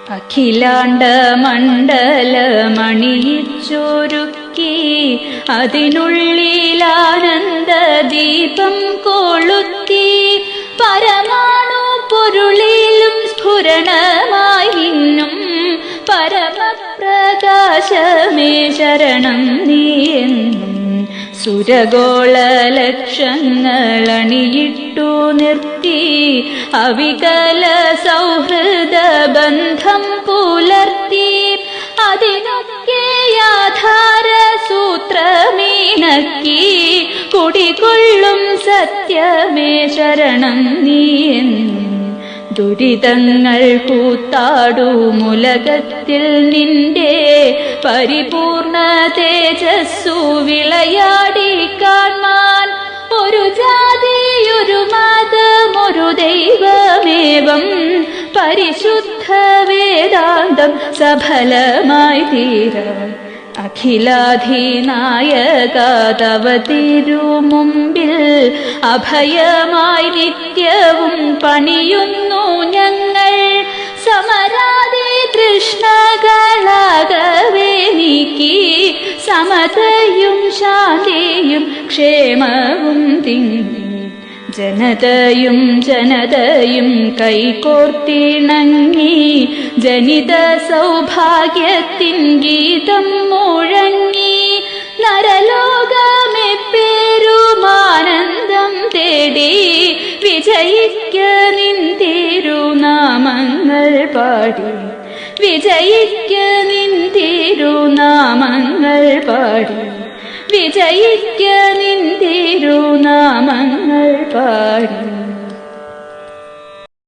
അഖിലാണ്ട മണ്ഡലമണിയിച്ചൊരുക്കി അതിനുള്ളിലാനന്ദ ദീപം കൊളുത്തി പരമാണു പൊരുളിലും സ്ഫുരണമായി നിന്നും പരമപ്രകാശമേ ശരണം നീയെന്നും സുരഗോള ലക്ഷങ്ങളണിയിട്ടു നിർത്തി അവികല സൗഹൃദ ബന്ധം പുലർത്തി അതിനൊക്കെ ആധാര സൂത്രമീണക്കി കുടികൊള്ളും സത്യമേ ശരണം നീയെന്നും ദുരിതങ്ങൾ കൂത്താടുമുലകത്തിൽ നിന്റെ പരിപൂർണ തേജസ്സു വിളയാടി കാൺമാൻ ഒരു ജാതി ഒരു മതം ഒരു ദൈവമേവം പരിശുദ്ധ വേദാന്തം സഫലമായി തീരാൻ അഖിലാധിനായക തവ തിരുമുമ്പിൽ അഭയമായി നിത്യവും പണിയുന്നു ഞങ്ങൾ സമരാദി തൃഷ്ണകളാകവേ നീക്കി സമതയും ശാന്തിയും ക്ഷേമവും തിങ്ങി ജനതയും കൈകോർത്തിണങ്ങി ജനിത സൗഭാഗ്യത്തിൻ ഗീതം മുഴങ്ങി നരലോകമെ പേരുമാനന്ദം തേടി വിജയിക്ക നിൻ തിരുനാമങ്ങൾ പാടി വിജയിക്ക നിൻ തിരുനാമങ്ങൾ പാടി വിജയിക്ക നിൻ തിരുനാമങ്ങൾ പാടി.